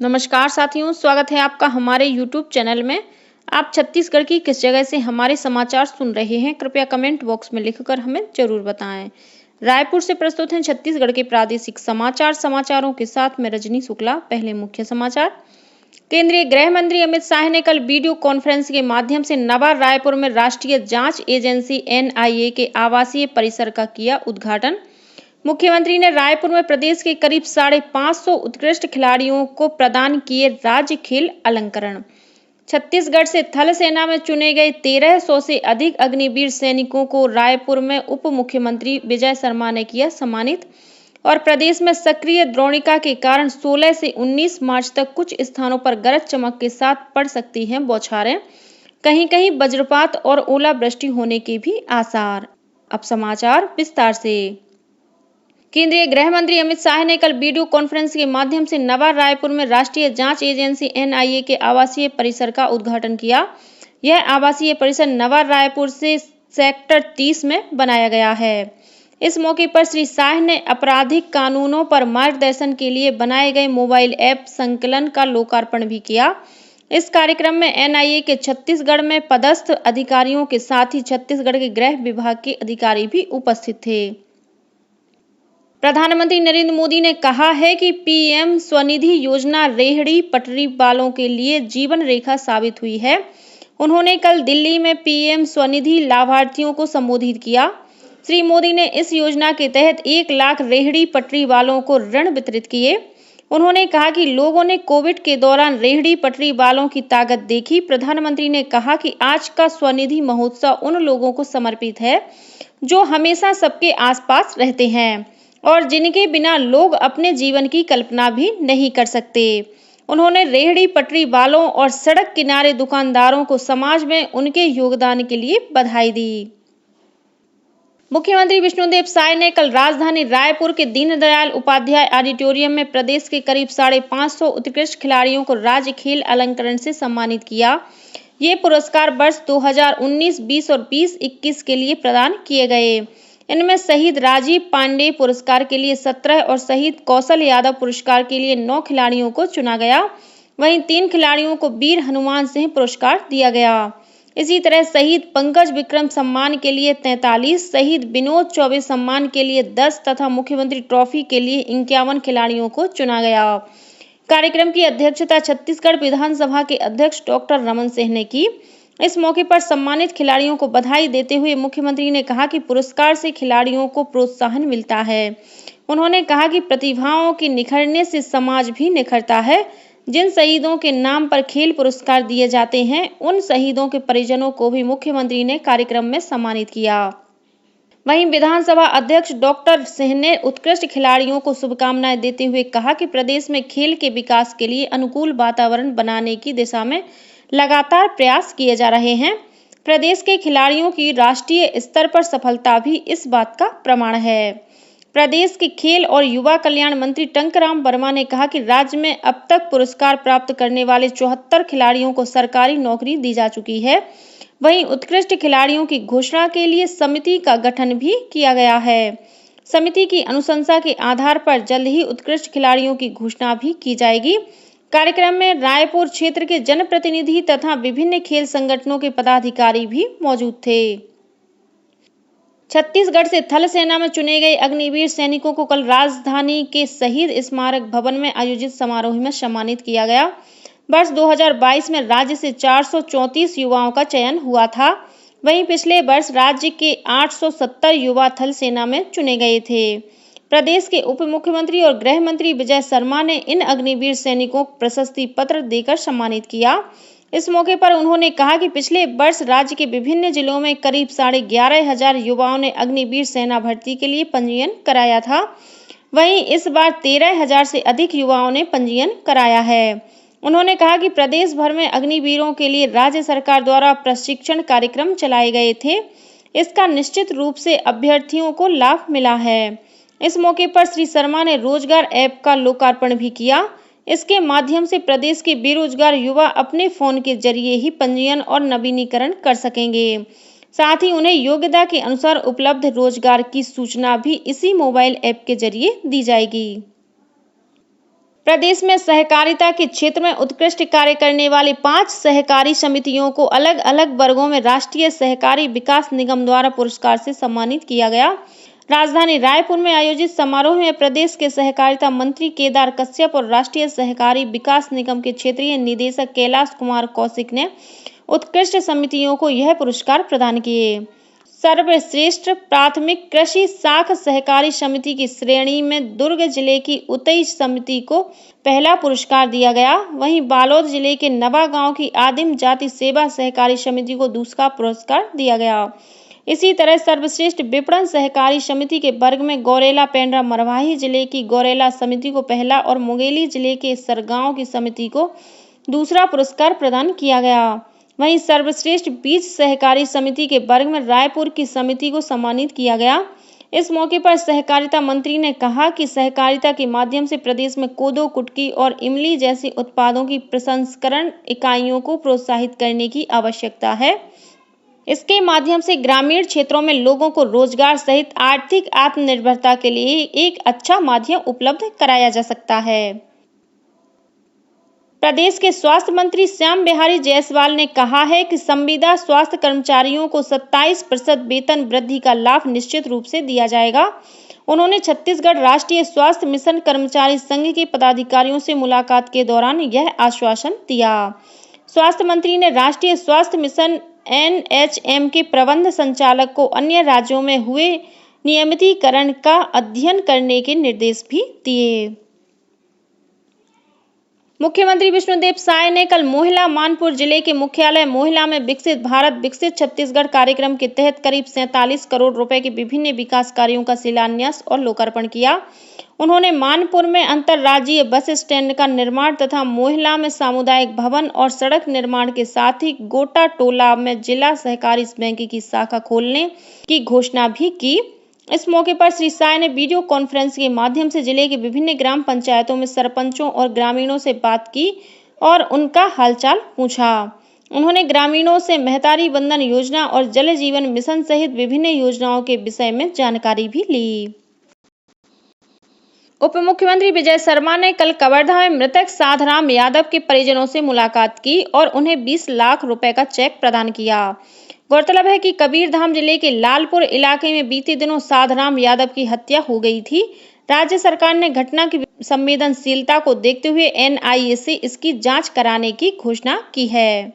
नमस्कार साथियों, स्वागत है आपका हमारे YouTube चैनल में। आप छत्तीसगढ़ की किस जगह से हमारे समाचार सुन रहे हैं, कृपया कमेंट बॉक्स में लिखकर हमें जरूर बताएं। रायपुर से प्रस्तुत हैं छत्तीसगढ़ के प्रादेशिक समाचारों के साथ मैं रजनी शुक्ला। पहले मुख्य समाचार। केंद्रीय गृह मंत्री अमित शाह ने कल वीडियो कॉन्फ्रेंस के माध्यम से नवा रायपुर में राष्ट्रीय जांच एजेंसी NIA के आवासीय परिसर का किया उद्घाटन। मुख्यमंत्री ने रायपुर में प्रदेश के करीब 550 उत्कृष्ट खिलाड़ियों को प्रदान किए राज्य खेल अलंकरण। छत्तीसगढ़ से थल सेना में चुने गए 1300 से अधिक अग्निवीर सैनिकों को रायपुर में उप मुख्यमंत्री विजय शर्मा ने किया सम्मानित। और प्रदेश में सक्रिय द्रोणिका के कारण 16 से 19 मार्च तक कुछ स्थानों पर गरज चमक के साथ पड़ सकती हैं बौछारें। कहीं-कहीं वज्रपात और ओलावृष्टि होने के भी आसार। अब समाचार विस्तार से। केंद्रीय गृह मंत्री अमित शाह ने कल वीडियो कॉन्फ्रेंस के माध्यम से नवा रायपुर में राष्ट्रीय जांच एजेंसी NIA के आवासीय परिसर का उद्घाटन किया। यह आवासीय परिसर नवा रायपुर से सेक्टर 30 में बनाया गया है। इस मौके पर श्री शाह ने आपराधिक कानूनों पर मार्गदर्शन के लिए बनाए गए मोबाइल ऐप संकलन का लोकार्पण भी किया। इस कार्यक्रम में NIA के छत्तीसगढ़ में पदस्थ अधिकारियों के साथ ही छत्तीसगढ़ के गृह विभाग के अधिकारी भी उपस्थित थे। प्रधानमंत्री नरेंद्र मोदी ने कहा है कि PM स्वनिधि योजना रेहड़ी पटरी वालों के लिए जीवन रेखा साबित हुई है। उन्होंने कल दिल्ली में PM स्वनिधि लाभार्थियों को संबोधित किया। श्री मोदी ने इस योजना के तहत 1 लाख रेहड़ी पटरी वालों को ऋण वितरित किए। उन्होंने कहा कि लोगों ने कोविड के दौरान रेहड़ी पटरी वालों की ताकत देखी। प्रधानमंत्री ने कहा कि आज का स्वनिधि महोत्सव उन लोगों को समर्पित है जो हमेशा सबके आसपास रहते हैं और जिनके बिना लोग अपने जीवन की कल्पना भी नहीं कर सकते। उन्होंने रेहड़ी पटरी वालों और सड़क किनारे दुकानदारों को समाज में उनके योगदान के लिए बधाई दी। मुख्यमंत्री विष्णुदेव साय ने कल राजधानी रायपुर के दीनदयाल उपाध्याय ऑडिटोरियम में प्रदेश के करीब 550 उत्कृष्ट खिलाड़ियों को राज्य खेल अलंकरण से सम्मानित किया। ये पुरस्कार वर्ष 2019, 20 और 20-21 के लिए प्रदान किए गए। इनमें शहीद राजीव पांडे पुरस्कार के लिए 17 और शहीद कौशल यादव पुरस्कार के लिए 9 खिलाड़ियों को चुना गया। वहीं 3 खिलाड़ियों को वीर हनुमान सिंह पुरस्कार दिया गया। इसी तरह शहीद पंकज विक्रम सम्मान के लिए 43, शहीद विनोद चौबे सम्मान के लिए 10 तथा मुख्यमंत्री ट्रॉफी के लिए 51 खिलाड़ियों को चुना गया। कार्यक्रम की अध्यक्षता छत्तीसगढ़ विधानसभा के अध्यक्ष डॉक्टर रमन सिंह ने की। इस मौके पर सम्मानित खिलाड़ियों को बधाई देते हुए मुख्यमंत्री ने कहा कि पुरस्कार से खिलाड़ियों को प्रोत्साहन मिलता है। उन्होंने कहा कि प्रतिभाओं के निखरने से समाज भी निखरता है। जिन शहीदों के नाम पर खेल पुरस्कार दिए जाते हैं, उन शहीदों के परिजनों को भी मुख्यमंत्री ने कार्यक्रम में सम्मानित किया। वहीं विधानसभा अध्यक्ष डॉक्टर सिंह ने उत्कृष्ट खिलाड़ियों को शुभकामनाएं देते हुए कहा कि प्रदेश में खेल के विकास के लिए अनुकूल वातावरण बनाने की दिशा में लगातार प्रयास किए जा रहे हैं। प्रदेश के खिलाड़ियों की राष्ट्रीय स्तर पर सफलता भी इस बात का प्रमाण है। प्रदेश के खेल और युवा कल्याण मंत्री टंकराम वर्मा ने कहा कि राज्य में अब तक पुरस्कार प्राप्त करने वाले 74 खिलाड़ियों को सरकारी नौकरी दी जा चुकी है। वहीं उत्कृष्ट खिलाड़ियों की घोषणा के लिए समिति का गठन भी किया गया है। समिति की अनुशंसा के आधार पर जल्द ही उत्कृष्ट खिलाड़ियों की घोषणा भी की जाएगी। कार्यक्रम में रायपुर क्षेत्र के जनप्रतिनिधि तथा विभिन्न खेल संगठनों के पदाधिकारी भी मौजूद थे। छत्तीसगढ़ से थल सेना में चुने गए अग्निवीर सैनिकों को कल राजधानी के शहीद स्मारक भवन में आयोजित समारोह में सम्मानित किया गया। वर्ष 2022 में राज्य से 434 युवाओं का चयन हुआ था। वहीं पिछले वर्ष राज्य के 870 युवा थल सेना में चुने गए थे। प्रदेश के उप मुख्यमंत्री और गृह मंत्री विजय शर्मा ने इन अग्निवीर सैनिकों को प्रशस्ति पत्र देकर सम्मानित किया। इस मौके पर उन्होंने कहा कि पिछले वर्ष राज्य के विभिन्न जिलों में करीब 11,500 युवाओं ने अग्निवीर सेना भर्ती के लिए पंजीयन कराया था। वहीं इस बार 13,000 से अधिक युवाओं ने पंजीयन कराया है। उन्होंने कहा कि प्रदेश भर में अग्निवीरों के लिए राज्य सरकार द्वारा प्रशिक्षण कार्यक्रम चलाए गए थे। इसका निश्चित रूप से अभ्यर्थियों को लाभ मिला है। इस मौके पर श्री शर्मा ने रोजगार ऐप का लोकार्पण भी किया। इसके माध्यम से प्रदेश के बेरोजगार युवा अपने फोन के जरिए ही पंजीयन और नवीनीकरण कर सकेंगे। साथ ही उन्हें योग्यता के अनुसार उपलब्ध रोजगार की सूचना भी इसी मोबाइल ऐप के जरिए दी जाएगी। प्रदेश में सहकारिता के क्षेत्र में उत्कृष्ट कार्य करने वाली 5 सहकारी समितियों को अलग अलग वर्गों में राष्ट्रीय सहकारी विकास निगम द्वारा पुरस्कार से सम्मानित किया गया। राजधानी रायपुर में आयोजित समारोह में प्रदेश के सहकारिता मंत्री केदार कश्यप और राष्ट्रीय सहकारी विकास निगम के क्षेत्रीय निदेशक कैलाश कुमार कौशिक ने उत्कृष्ट समितियों को यह पुरस्कार प्रदान किए। सर्वश्रेष्ठ प्राथमिक कृषि शाख सहकारी समिति की श्रेणी में दुर्ग जिले की उतई समिति को पहला पुरस्कार दिया गया। वहीं बालोद जिले के नवागांव की आदिम जाति सेवा सहकारी समिति को दूसरा पुरस्कार दिया गया। इसी तरह सर्वश्रेष्ठ विपणन सहकारी समिति के वर्ग में गौरेला पेंड्रा मरवाही जिले की गौरेला समिति को पहला और मुंगेली जिले के सरगांव की समिति को दूसरा पुरस्कार प्रदान किया गया। वहीं सर्वश्रेष्ठ बीज सहकारी समिति के वर्ग में रायपुर की समिति को सम्मानित किया गया। इस मौके पर सहकारिता मंत्री ने कहा कि सहकारिता के माध्यम से प्रदेश में कोदो, कुटकी और इमली जैसे उत्पादों की प्रसंस्करण इकाइयों को प्रोत्साहित करने की आवश्यकता है। इसके माध्यम से ग्रामीण क्षेत्रों में लोगों को रोजगार सहित आर्थिक आत्मनिर्भरता के लिए एक अच्छा माध्यम उपलब्ध कराया जा सकता है। प्रदेश के स्वास्थ्य मंत्री श्याम बिहारी जायसवाल ने कहा है कि संविदा स्वास्थ्य कर्मचारियों को 27% वेतन वृद्धि का लाभ निश्चित रूप से दिया जाएगा। उन्होंने छत्तीसगढ़ राष्ट्रीय स्वास्थ्य मिशन कर्मचारी संघ के पदाधिकारियों से मुलाकात के दौरान यह आश्वासन दिया। स्वास्थ्य मंत्री ने राष्ट्रीय स्वास्थ्य मिशन NHM के प्रबंध संचालक को अन्य राज्यों में हुए नियमितीकरण का अध्ययन करने के निर्देश भी दिए। मुख्यमंत्री विष्णुदेव साय ने कल मोहिला मानपुर जिले के मुख्यालय मोहिला में विकसित भारत विकसित छत्तीसगढ़ कार्यक्रम के तहत करीब 47 करोड़ रुपए के विभिन्न विकास कार्यों का शिलान्यास और लोकार्पण किया। उन्होंने मानपुर में अंतर्राज्यीय बस स्टैंड का निर्माण तथा मोहिला में सामुदायिक भवन और सड़क निर्माण के साथ ही गोटा टोला में जिला सहकारी बैंक की शाखा खोलने की घोषणा भी की। इस मौके पर श्री साय ने वीडियो कॉन्फ्रेंस के माध्यम से जिले के विभिन्न ग्राम पंचायतों में सरपंचों और ग्रामीणों से बात की और उनका हालचाल पूछा। उन्होंने ग्रामीणों से महतारी बंधन योजना और जल जीवन मिशन सहित विभिन्न योजनाओं के विषय में जानकारी भी ली। उप मुख्यमंत्री विजय शर्मा ने कल कवर्धा में मृतक साधराम यादव के परिजनों से मुलाकात की और उन्हें 20 लाख रुपए का चेक प्रदान किया। गौरतलब है कि कबीरधाम जिले के लालपुर इलाके में बीते दिनों साधराम यादव की हत्या हो गई थी। राज्य सरकार ने घटना की संवेदनशीलता को देखते हुए NIA से इसकी जांच कराने की घोषणा की है।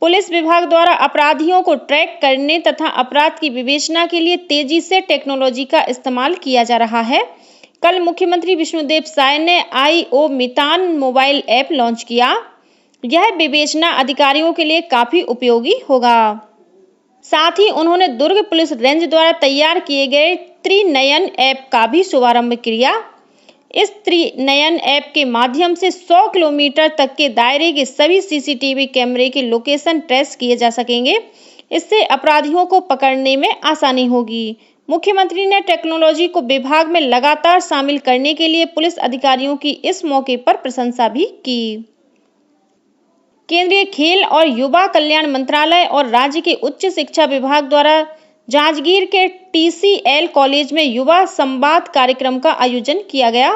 पुलिस विभाग द्वारा अपराधियों को ट्रैक करने तथा अपराध की विवेचना के लिए तेजी से टेक्नोलॉजी का इस्तेमाल किया जा रहा है। कल मुख्यमंत्री विष्णुदेव साय ने IO मितान मोबाइल ऐप लॉन्च किया। यह विवेचना अधिकारियों के लिए काफी उपयोगी होगा। साथ ही उन्होंने दुर्ग पुलिस रेंज द्वारा तैयार किए गए त्रिनयन ऐप का भी शुभारंभ किया। इस त्रिनयन ऐप के माध्यम से 100 किलोमीटर तक के दायरे के सभी CCTV कैमरे के लोकेशन ट्रेस किए जा सकेंगे। इससे अपराधियों को पकड़ने में आसानी होगी। मुख्यमंत्री ने टेक्नोलॉजी को विभाग में लगातार शामिल करने के लिए पुलिस अधिकारियों की इस मौके पर प्रशंसा भी की। केंद्रीय खेल और युवा कल्याण मंत्रालय और राज्य के उच्च शिक्षा विभाग द्वारा जांजगीर के TCL कॉलेज में युवा संवाद कार्यक्रम का आयोजन किया गया।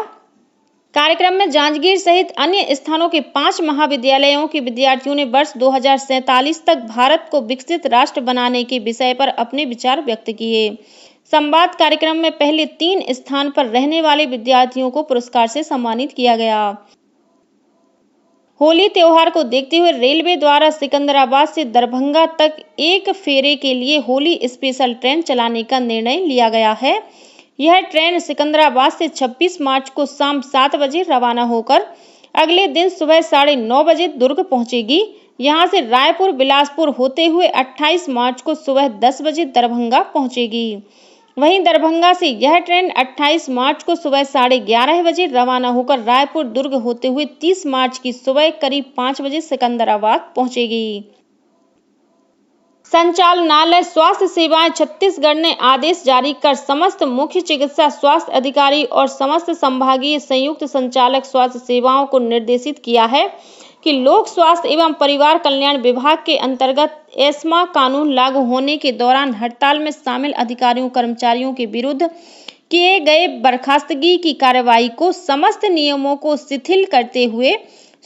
कार्यक्रम में जांजगीर सहित अन्य स्थानों के 5 महाविद्यालयों के विद्यार्थियों ने वर्ष 2047 तक भारत को विकसित राष्ट्र बनाने के विषय पर अपने विचार व्यक्त किए। संवाद कार्यक्रम में पहले 3 स्थान पर रहने वाले विद्यार्थियों को पुरस्कार से सम्मानित किया गया। होली त्योहार को देखते हुए रेलवे द्वारा सिकंदराबाद से दरभंगा तक एक फेरे के लिए होली स्पेशल ट्रेन चलाने का निर्णय लिया गया है। यह ट्रेन सिकंदराबाद से 26 मार्च को शाम 7 बजे रवाना होकर अगले दिन सुबह 9:30 बजे दुर्ग पहुंचेगी। यहां से रायपुर बिलासपुर होते हुए 28 मार्च को सुबह 10 बजे दरभंगा पहुंचेगी। वहीं दरभंगा से यह ट्रेन 28 मार्च को सुबह 11:30 बजे रवाना होकर रायपुर दुर्ग होते हुए 30 मार्च की सुबह करीब 5 बजे सिकंदराबाद पहुंचेगी। संचालनालय स्वास्थ्य सेवाएं छत्तीसगढ़ ने आदेश जारी कर समस्त मुख्य चिकित्सा स्वास्थ्य अधिकारी और समस्त संभागीय संयुक्त संचालक स्वास्थ्य सेवाओं को निर्देशित किया है कि लोक स्वास्थ्य एवं परिवार कल्याण विभाग के अंतर्गत एस्मा कानून लागू होने के दौरान हड़ताल में शामिल अधिकारियों कर्मचारियों के विरुद्ध किए गए बर्खास्तगी की कार्रवाई को समस्त नियमों को शिथिल करते हुए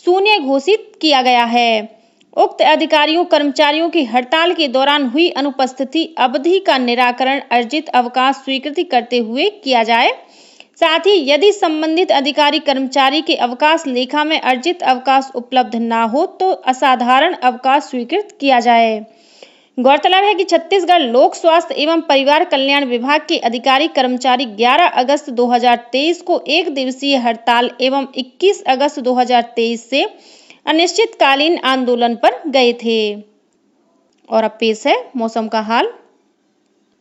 शून्य घोषित किया गया है। उक्त अधिकारियों कर्मचारियों की हड़ताल के दौरान हुई अनुपस्थिति अवधि का निराकरण अर्जित अवकाश स्वीकृति करते हुए किया जाए। साथ ही यदि संबंधित अधिकारी कर्मचारी के अवकाश लेखा में अर्जित अवकाश उपलब्ध न हो तो असाधारण अवकाश स्वीकृत किया जाए। गौरतलब है कि छत्तीसगढ़ लोक स्वास्थ्य एवं परिवार कल्याण विभाग के अधिकारी कर्मचारी 11 अगस्त 2023 को एक दिवसीय हड़ताल एवं 21 अगस्त 2023 से अनिश्चितकालीन आंदोलन पर गए थे। और अब पेश है मौसम का हाल।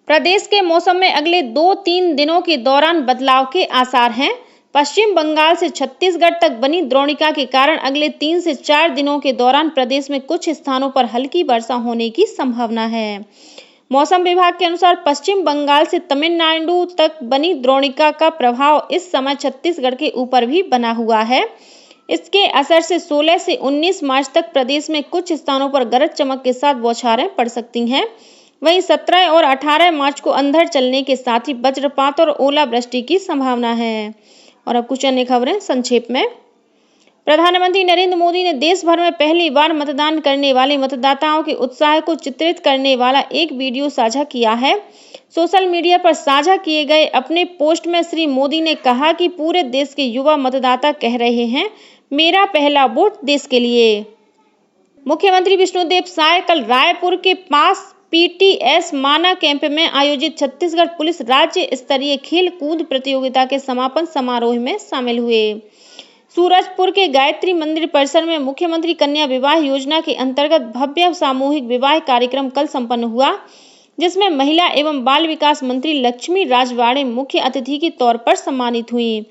प्रदेश के मौसम में अगले 2-3 दिनों के दौरान बदलाव के आसार हैं। पश्चिम बंगाल से छत्तीसगढ़ तक बनी द्रोणिका के कारण अगले 3 से 4 दिनों के दौरान प्रदेश में कुछ स्थानों पर हल्की वर्षा होने की संभावना है। मौसम विभाग के अनुसार पश्चिम बंगाल से तमिलनाडु तक बनी द्रोणिका का प्रभाव इस समय छत्तीसगढ़ के ऊपर भी बना हुआ है। इसके असर से 16 से 19 मार्च तक प्रदेश में कुछ स्थानों पर गरज चमक के साथ बौछारें पड़ सकती हैं। वहीं 17 और 18 मार्च को अंधड़ चलने के साथ ही वज्रपात और ओलावृष्टि की संभावना है। और अब कुछ अन्य खबरें संक्षेप में। प्रधानमंत्री नरेंद्र मोदी ने देश भर में पहली बार मतदान करने वाले मतदाताओं के उत्साह को चित्रित करने वाला एक वीडियो साझा किया है। सोशल मीडिया पर साझा किए गए अपने पोस्ट में श्री मोदी ने कहा कि पूरे देश के युवा मतदाता कह रहे हैं, मेरा पहला वोट देश के लिए। मुख्यमंत्री विष्णुदेव साय कल रायपुर के पास पीटीएस माना कैंप में आयोजित छत्तीसगढ़ पुलिस राज्य स्तरीय खेल कूद प्रतियोगिता के समापन समारोह में शामिल हुए। सूरजपुर के गायत्री मंदिर परिसर में मुख्यमंत्री कन्या विवाह योजना के अंतर्गत भव्य सामूहिक विवाह कार्यक्रम कल संपन्न हुआ, जिसमें महिला एवं बाल विकास मंत्री लक्ष्मी राजवाड़े मुख्य अतिथि के तौर पर सम्मानित हुई।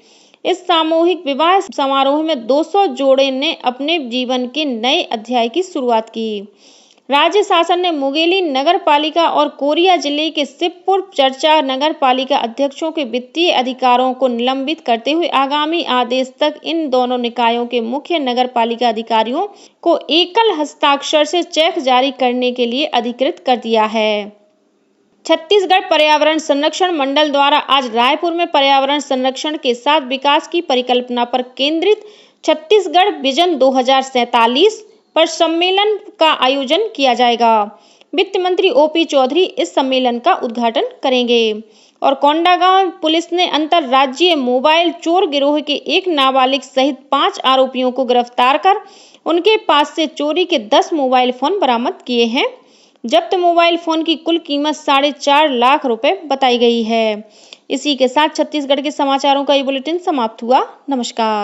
इस सामूहिक विवाह समारोह में 200 जोड़े ने अपने जीवन के नए अध्याय की शुरुआत की। राज्य शासन ने मुंगेली नगर पालिका और कोरिया जिले के शिवपुर चर्चा नगर पालिका अध्यक्षों के वित्तीय अधिकारों को निलंबित करते हुए आगामी आदेश तक इन दोनों निकायों के मुख्य नगर पालिका अधिकारियों को एकल हस्ताक्षर से चेक जारी करने के लिए अधिकृत कर दिया है। छत्तीसगढ़ पर्यावरण संरक्षण मंडल द्वारा आज रायपुर में पर्यावरण संरक्षण के साथ विकास की परिकल्पना पर केंद्रित छत्तीसगढ़ विजन 2047 पर सम्मेलन का आयोजन किया जाएगा। वित्त मंत्री ओपी चौधरी इस सम्मेलन का उद्घाटन करेंगे। और कोंडागांव पुलिस ने अंतर्राज्यीय मोबाइल चोर गिरोह के एक नाबालिग सहित 5 आरोपियों को गिरफ्तार कर उनके पास से चोरी के 10 मोबाइल फोन बरामद किए हैं। जब्त मोबाइल फोन की कुल कीमत 4.5 लाख रुपए बताई गई है। इसी के साथ छत्तीसगढ़ के समाचारों का ये बुलेटिन समाप्त हुआ। नमस्कार।